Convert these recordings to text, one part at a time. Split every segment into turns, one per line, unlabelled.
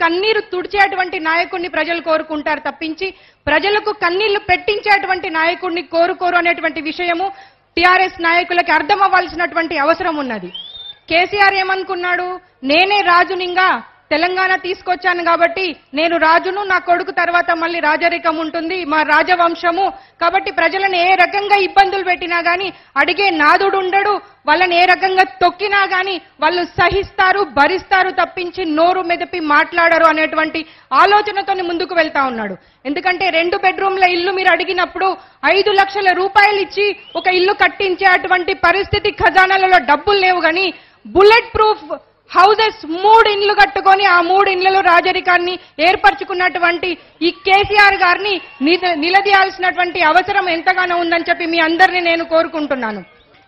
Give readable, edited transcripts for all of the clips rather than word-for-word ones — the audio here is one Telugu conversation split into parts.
కన్నీరు తుడిచేటువంటి నాయకుడిని ప్రజలు కోరుకుంటారు తప్పించి ప్రజలకు కన్నీళ్లు పెట్టించేటువంటి నాయకుడిని కోరుకోరు అనేటువంటి విషయము టిఆర్ఎస్ నాయకులకు అర్థం అవ్వాల్సినటువంటి అవసరం ఉన్నది. కేసీఆర్ ఏమనుకున్నాడు, నేనే రాజునింగా తెలంగాణ తీసుకొచ్చాను కాబట్టి నేను రాజును, నా కొడుకు తర్వాత మళ్ళీ రాజరికం ఉంటుంది, మా రాజవంశము కాబట్టి ప్రజలను ఏ రకంగా ఇబ్బందులు పెట్టినా గానీ అడిగే నాదుడు ఉండడు, వాళ్ళని ఏ రకంగా తొక్కినా గానీ వాళ్ళు సహిస్తారు, భరిస్తారు తప్పించి నోరు మెదపి మాట్లాడరు అనేటువంటి ఆలోచనతోనే ముందుకు వెళ్తా ఉన్నాడు. ఎందుకంటే 2 బెడ్రూమ్ల ఇల్లు మీరు అడిగినప్పుడు 5 లక్షల రూపాయలు ఇచ్చి ఒక ఇల్లు కట్టించే అటువంటి పరిస్థితి ఖజానాలలో డబ్బులు లేవు గానీ బుల్లెట్ ప్రూఫ్ హౌసెస్ 3 ఇండ్లు కట్టుకొని ఆ 3 ఇండ్లలో రాజరికాన్ని ఏర్పరచుకున్నటువంటి ఈ కేసీఆర్ గారిని నిలదీయాల్సినటువంటి అవసరం ఎంతగానో ఉందని చెప్పి మీ అందరినీ నేను కోరుకుంటున్నాను.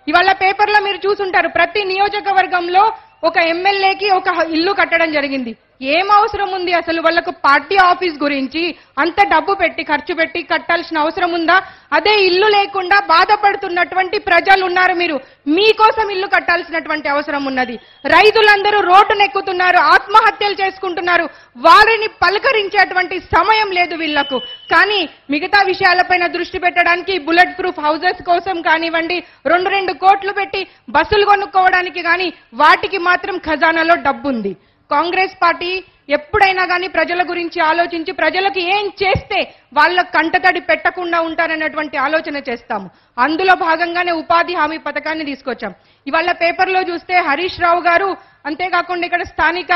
ఇవాళ పేపర్లో మీరు చూసుంటారు, ప్రతి నియోజకవర్గంలో ఒక ఎమ్మెల్యేకి ఒక ఇల్లు కట్టడం జరిగింది. ఏం అవసరం ఉంది అసలు? వాళ్ళకు పార్టీ ఆఫీస్ గురించి అంత డబ్బు పెట్టి ఖర్చు పెట్టి కట్టాల్సిన అవసరం ఉందా? అదే ఇల్లు లేకుండా బాధపడుతున్నటువంటి ప్రజలు ఉన్నారు, మీరు మీకోసం ఇల్లు కట్టాల్సినటువంటి అవసరం ఉన్నది. రైతులందరూ రోడ్డునెక్కుతున్నారు, ఆత్మహత్యలు చేసుకుంటున్నారు, వారిని పలకరించేటువంటి సమయం లేదు వీళ్లకు. కానీ మిగతా విషయాలపైన దృష్టి పెట్టడానికి బుల్లెట్ ప్రూఫ్ హౌసెస్ కోసం కానివ్వండి, 2 కోట్లు పెట్టి బస్సులు కొనుక్కోవడానికి కానీ వాటికి మాత్రం ఖజానాలో డబ్బు ఉంది. కాంగ్రెస్ పార్టీ ఎప్పుడైనా కానీ ప్రజల గురించి ఆలోచించి ప్రజలకు ఏం చేస్తే వాళ్ళ కంటతడి పెట్టకుండా ఉంటారనేటువంటి ఆలోచన చేస్తాము. అందులో భాగంగానే ఉపాధి హామీ పథకాన్ని తీసుకొచ్చాం. ఇవాళ పేపర్లో చూస్తే హరీష్ రావు గారు, అంతేకాకుండా ఇక్కడ స్థానిక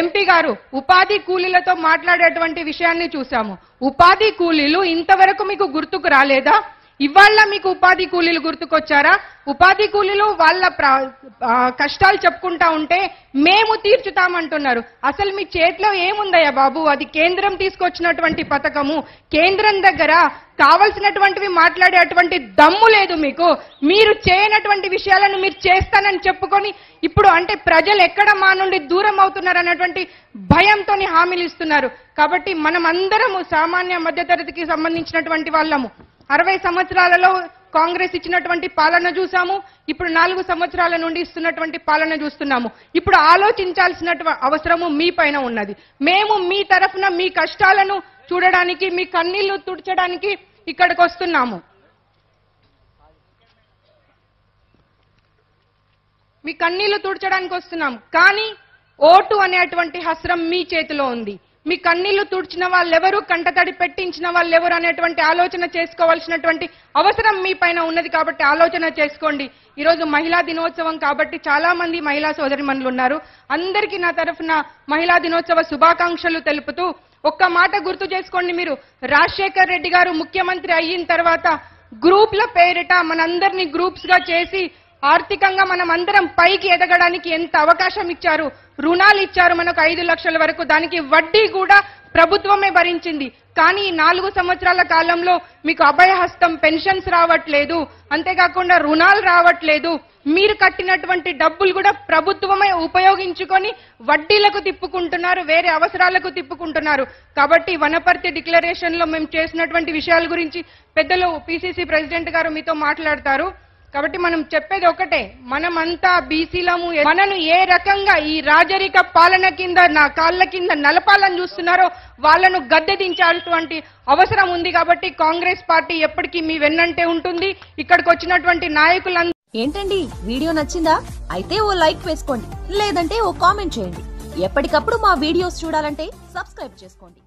ఎంపీ గారు ఉపాధి కూలీలతో మాట్లాడేటువంటి విషయాన్ని చూసాము. ఉపాధి కూలీలు ఇంతవరకు మీకు గుర్తుకు రాలేదా? ఇవాళ మీకు ఉపాధి కూలీలు గుర్తుకొచ్చారా? ఉపాధి కూలీలు వాళ్ళ కష్టాలు చెప్పుకుంటా ఉంటే మేము తీర్చుతామంటున్నారు. అసలు మీ చేతిలో ఏముందయ్యా బాబు? అది కేంద్రం తీసుకొచ్చినటువంటి పథకము. కేంద్రం దగ్గర కావలసినటువంటివి మాట్లాడేటువంటి దమ్ము లేదు మీకు. మీరు చేయనటువంటి విషయాలను మీరు చేస్తానని చెప్పుకొని ఇప్పుడు అంటే ప్రజలు ఎక్కడ మా నుండి దూరం అవుతున్నారు అన్నటువంటి భయంతో హామీలు ఇస్తున్నారు. కాబట్టి మనం అందరము సామాన్య మధ్యతరగతికి సంబంధించినటువంటి వాళ్ళము. 60 సంవత్సరాలలో కాంగ్రెస్ ఇచ్చినటువంటి పాలన చూసాము, ఇప్పుడు 4 సంవత్సరాల నుండి ఇస్తున్నటువంటి పాలన చూస్తున్నాము. ఇప్పుడు ఆలోచించాల్సిన అవసరము మీ పైన ఉన్నది. మేము మీ తరఫున మీ కష్టాలను చూడడానికి, మీ కన్నీళ్లు తుడచడానికి ఇక్కడికి వస్తున్నాము. మీ కన్నీళ్లు తుడచడానికి వస్తున్నాం. కానీ ఓటు అనేటువంటి హస్రం మీ చేతిలో ఉంది. మీ కన్నీళ్లు తుడిచిన వాళ్ళెవరు, కంటతడి పెట్టించిన వాళ్ళెవరు అనేటువంటి ఆలోచన చేసుకోవాల్సినటువంటి అవసరం మీ పైన ఉన్నది. కాబట్టి ఆలోచన చేసుకోండి. ఈరోజు మహిళా దినోత్సవం కాబట్టి చాలా మంది మహిళా సోదరిమణులు ఉన్నారు. అందరికీ నా తరఫున మహిళా దినోత్సవ శుభాకాంక్షలు తెలుపుతూ ఒక్క మాట గుర్తు చేసుకోండి. మీరు రాజశేఖర్ రెడ్డి గారు ముఖ్యమంత్రి అయిన తర్వాత గ్రూప్ల పేరిట మనందరినీ గ్రూప్స్ గా చేసి ఆర్థికంగా మనం అందరం పైకి ఎదగడానికి ఎంత అవకాశం ఇచ్చారు. రుణాలు ఇచ్చారు మనకు 5 లక్షల వరకు. దానికి వడ్డీ కూడా ప్రభుత్వమే భరించింది. కానీ 4 సంవత్సరాల కాలంలో మీకు అభయహస్తం పెన్షన్స్ రావట్లేదు, అంతేకాకుండా రుణాలు రావట్లేదు. మీరు కట్టినటువంటి డబ్బులు కూడా ప్రభుత్వమే ఉపయోగించుకొని వడ్డీలకు తిప్పుకుంటున్నారు, వేరే అవసరాలకు తిప్పుకుంటున్నారు. కాబట్టి వనపర్తి డిక్లరేషన్ లో మేము చేసినటువంటి విషయాల గురించి పెద్దలు పిసిసి ప్రెసిడెంట్ గారు మీతో మాట్లాడతారు. కాబట్టి మనం చెప్పేది ఒకటే, మనమంతా బీసీలము. మనను ఏ రకంగా ఈ రాజరిక పాలన కింద నా కాళ్ళ కింద నలపాలని చూస్తున్నారో వాళ్ళను గద్దెదించాల్సినటువంటి అవసరం ఉంది. కాబట్టి కాంగ్రెస్ పార్టీ ఎప్పటికీ మీ వెన్నంటే ఉంటుంది. ఇక్కడికి వచ్చినటువంటి నాయకులందరూ.
ఏంటండి వీడియో నచ్చిందా? అయితే ఓ లైక్ వేసుకోండి, లేదంటే ఓ కామెంట్ చేయండి. ఎప్పటికప్పుడు మా వీడియోస్ చూడాలంటే సబ్స్క్రైబ్ చేసుకోండి.